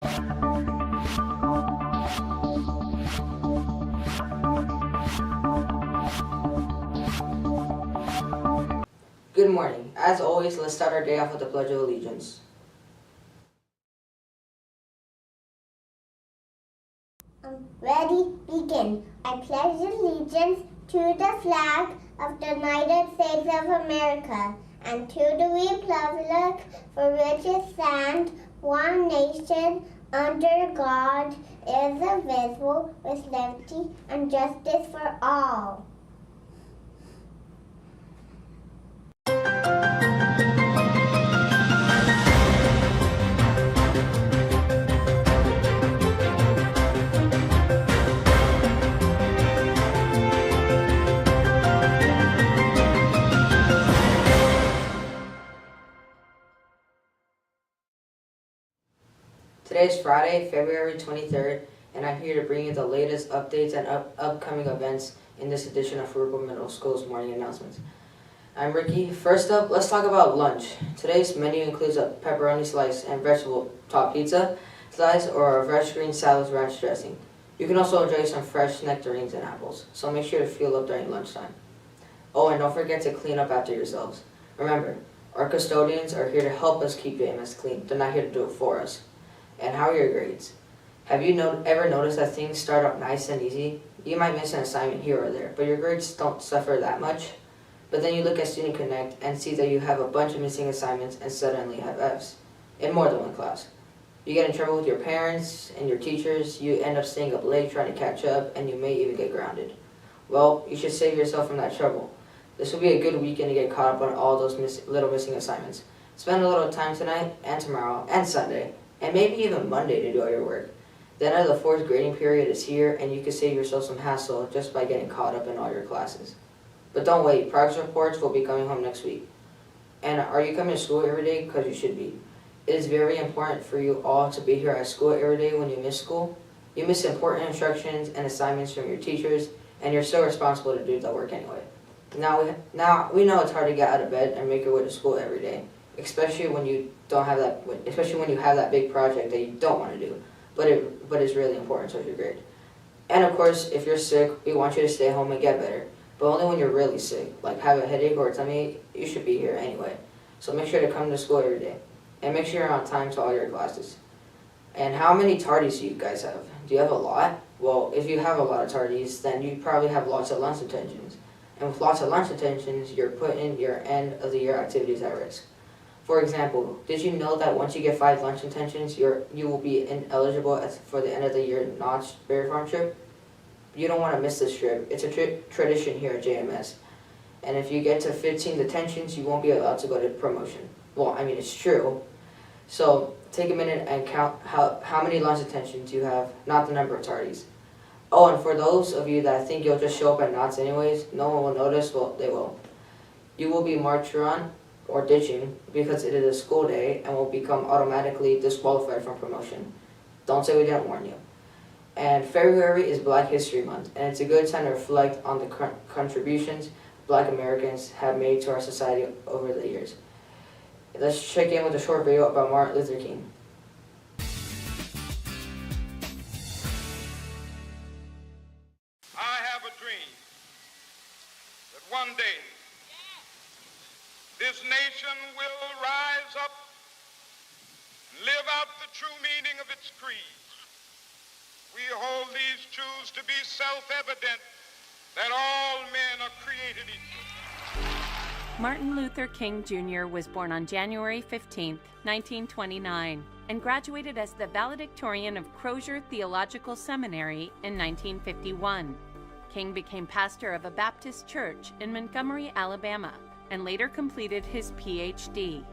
Good morning. As always, let's start our day off with the Pledge of Allegiance. Ready, begin. I pledge allegiance to the flag of the United States of America and to the republic for which it stands, one nation, under God, indivisible, with liberty and justice for all. Today is Friday, February 23rd, and I'm here to bring you the latest updates and upcoming events in this edition of Frugal Middle School's morning announcements. I'm Ricky. First up, let's talk about lunch. Today's menu includes a pepperoni slice and vegetable top pizza slice or a fresh green salad with ranch dressing. You can also enjoy some fresh nectarines and apples, so make sure to fuel up during lunchtime. Oh, and don't forget to clean up after yourselves. Remember, our custodians are here to help us keep the mess clean. They're not here to do it for us. And how are your grades? Have you ever noticed that things start out nice and easy? You might miss an assignment here or there, but your grades don't suffer that much. But then you look at Student Connect and see that you have a bunch of missing assignments and suddenly have Fs in more than one class. You get in trouble with your parents and your teachers, you end up staying up late trying to catch up, and you may even get grounded. Well, you should save yourself from that trouble. This will be a good weekend to get caught up on all those little missing assignments. Spend a little time tonight and tomorrow and Sunday, and maybe even Monday to do all your work. The end of the fourth grading period is here, and you can save yourself some hassle just by getting caught up in all your classes. But don't wait, progress reports will be coming home next week. And are you coming to school every day? Because you should be. It is very important for you all to be here at school every day when you miss school. You miss important instructions and assignments from your teachers, and you're still responsible to do the work anyway. Now we know it's hard to get out of bed and make your way to school every day, especially when you have that big project that you don't want to do, but it's really important towards your grade. And of course, if you're sick, we want you to stay home and get better, but only when you're really sick, like have a headache or a tummy ache. You should be here anyway. So make sure to come to school every day, and make sure you're on time to all your classes. And how many tardies do you guys have? Do you have a lot? Well, if you have a lot of tardies, then you probably have lots of lunch detentions. And with lots of lunch detentions, you're putting your end of the year activities at risk. For example, did you know that once you get 5 lunch detentions, you will be ineligible for the end of the year Knott's Berry Farm trip? You don't want to miss this trip. It's a tradition here at JMS. And if you get to 15 detentions, you won't be allowed to go to promotion. Well, I mean, it's true. So take a minute and count how many lunch detentions you have, not the number of tardies. Oh, and for those of you that think you'll just show up at Knott's anyways, no one will notice. Well, they will. You will be marched on or ditching because it is a school day and will become automatically disqualified from promotion. Don't say we didn't warn you. And February is Black History Month, and it's a good time to reflect on the contributions Black Americans have made to our society over the years. Let's check in with a short video about Martin Luther King. I have a dream that one day this nation will rise up and live out the true meaning of its creed. We hold these truths to be self-evident, that all men are created equal. Martin Luther King Jr. was born on January 15, 1929, and graduated as the valedictorian of Crozier Theological Seminary in 1951. King became pastor of a Baptist church in Montgomery, Alabama, and later completed his Ph.D.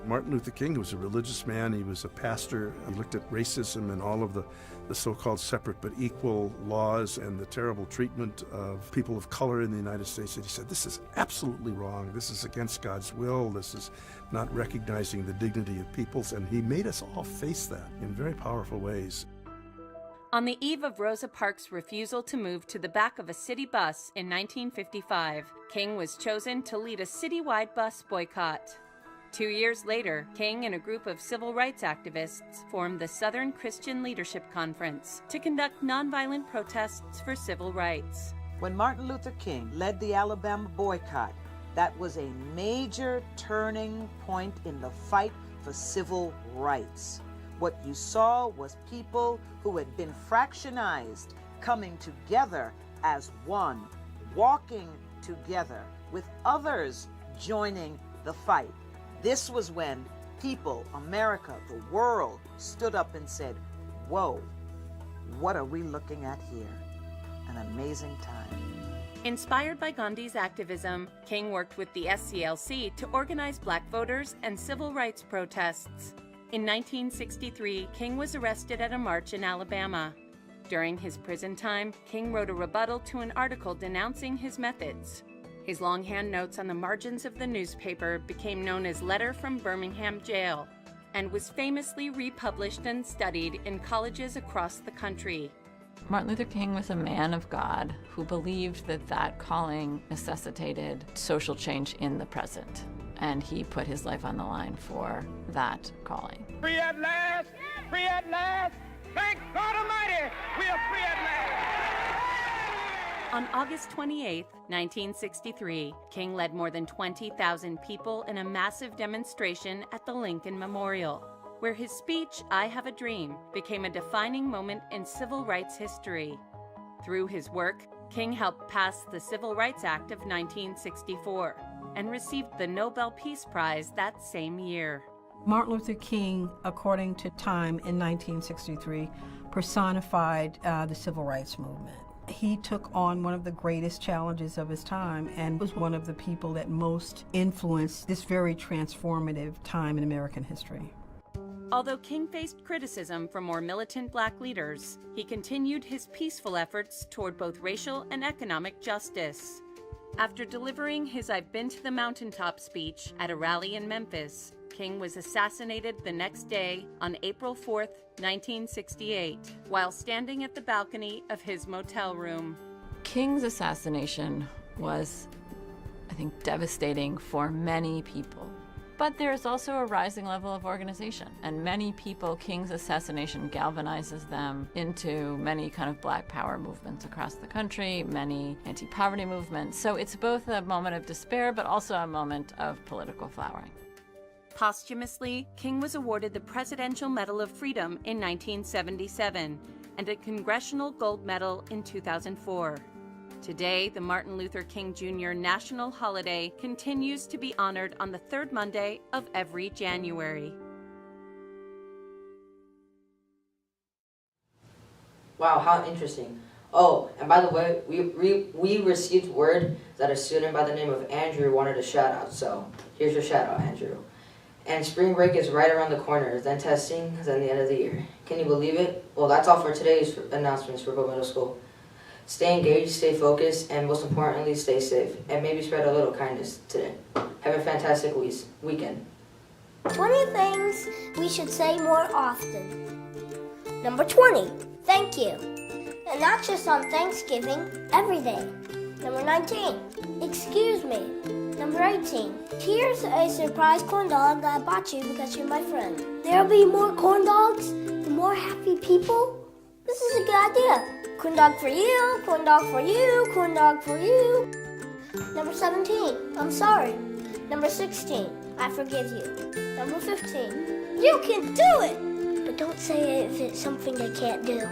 Martin Luther King was a religious man. He was a pastor and looked at racism and all of the so-called separate but equal laws and the terrible treatment of people of color in the United States. And he said, this is absolutely wrong. This is against God's will. This is not recognizing the dignity of peoples. And he made us all face that in very powerful ways. On the eve of Rosa Parks' refusal to move to the back of a city bus in 1955, King was chosen to lead a citywide bus boycott. 2 years later, King and a group of civil rights activists formed the Southern Christian Leadership Conference to conduct nonviolent protests for civil rights. When Martin Luther King led the Alabama boycott, that was a major turning point in the fight for civil rights. What you saw was people who had been fractionized coming together as one, walking together with others joining the fight. This was when people, America, the world, stood up and said, whoa, what are we looking at here? An amazing time. Inspired by Gandhi's activism, King worked with the SCLC to organize black voters and civil rights protests. In 1963, King was arrested at a march in Alabama. During his prison time, King wrote a rebuttal to an article denouncing his methods. His longhand notes on the margins of the newspaper became known as Letter from Birmingham Jail and was famously republished and studied in colleges across the country. Martin Luther King was a man of God who believed that that calling necessitated social change in the present, and he put his life on the line for that calling. Free at last! Free at last! Thank God Almighty, we are free at last! On August 28, 1963, King led more than 20,000 people in a massive demonstration at the Lincoln Memorial, where his speech, I Have a Dream, became a defining moment in civil rights history. Through his work, King helped pass the Civil Rights Act of 1964 and received the Nobel Peace Prize that same year. Martin Luther King, according to Time in 1963, personified the civil rights movement. He took on one of the greatest challenges of his time and was one of the people that most influenced this very transformative time in American history. Although King faced criticism from more militant black leaders, he continued his peaceful efforts toward both racial and economic justice. After delivering his I've Been to the Mountaintop speech at a rally in Memphis, King was assassinated the next day on April 4, 1968, while standing at the balcony of his motel room. King's assassination was, I think, devastating for many people. But there's also a rising level of organization, and many people, King's assassination galvanizes them into many kind of black power movements across the country, many anti-poverty movements. So it's both a moment of despair, but also a moment of political flowering. Posthumously, King was awarded the Presidential Medal of Freedom in 1977 and a Congressional Gold Medal in 2004. Today, the Martin Luther King Jr. National Holiday continues to be honored on the third Monday of every January. Wow, how interesting. Oh, and by the way, we received word that a student by the name of Andrew wanted a shout out, so here's your shout out, Andrew. And spring break is right around the corner, then testing, then the end of the year. Can you believe it? Well, that's all for today's announcements for Brookville Middle School. Stay engaged, stay focused, and most importantly, stay safe. And maybe spread a little kindness today. Have a fantastic weekend. 20 things we should say more often. Number 20, thank you. And not just on Thanksgiving, every day. Number 19, excuse me. Number 18, here's a surprise corn dog that I bought you because you're my friend. There'll be more corn dogs and more happy people. This is a good idea. Corn dog for you, corn dog for you, corn dog for you. Number 17, I'm sorry. Number 16, I forgive you. Number 15, you can do it! But don't say it if it's something they can't do.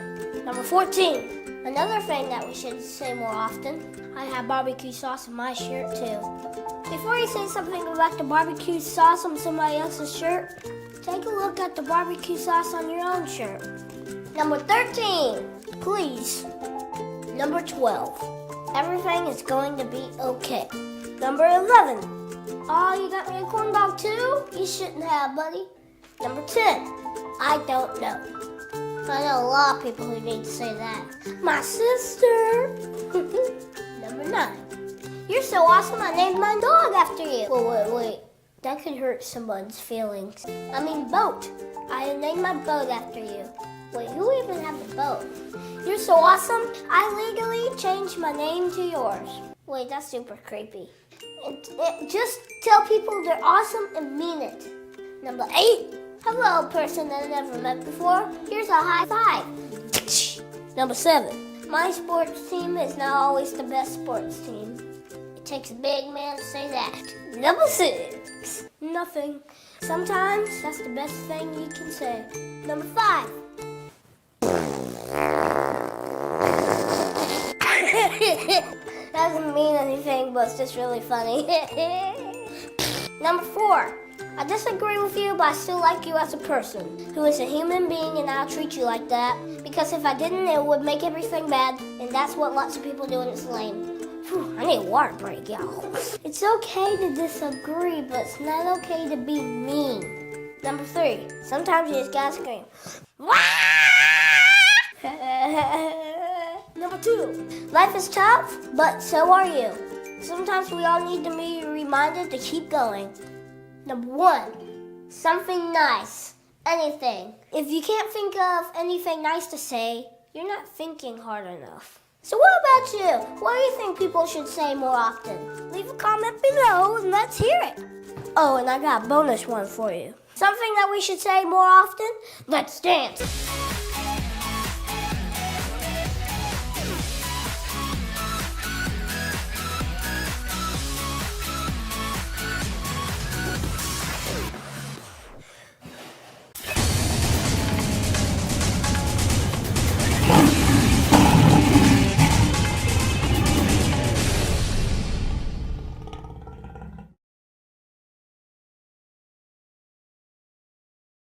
Number 14, another thing that we should say more often, I have barbecue sauce in my shirt too. Before you say something about the barbecue sauce on somebody else's shirt, take a look at the barbecue sauce on your own shirt. Number 13, please. Number 12, everything is going to be okay. Number 11, oh, you got me a corn dog too? You shouldn't have, buddy. Number 10, I don't know. I know a lot of people who need to say that. My sister. Number 9, you're so awesome I named my dog after you. Wait. That could hurt someone's feelings. I mean boat. I named my boat after you. Wait, who even had the boat? You're so awesome, I legally changed my name to yours. Wait, that's super creepy. Just tell people they're awesome and mean it. Number 8, hello, person that I never met before. Here's a high five. Number 7, my sports team is not always the best sports team. It takes a big man to say that. Number 6, nothing. Sometimes that's the best thing you can say. Number 5. Doesn't mean anything, but it's just really funny. Number 4. I disagree with you, but I still like you as a person who is a human being, and I'll treat you like that. Because if I didn't, it would make everything bad, and that's what lots of people do, and it's lame. Whew, I need a water break, y'all. It's okay to disagree, but it's not okay to be mean. Number 3. Sometimes you just gotta scream. Number 2. Life is tough, but so are you. Sometimes we all need to be reminded to keep going. Number 1. Something nice. Anything. If you can't think of anything nice to say, you're not thinking hard enough. So what about you? What do you think people should say more often? Leave a comment below and let's hear it. Oh, and I got a bonus one for you. Something that we should say more often? Let's dance.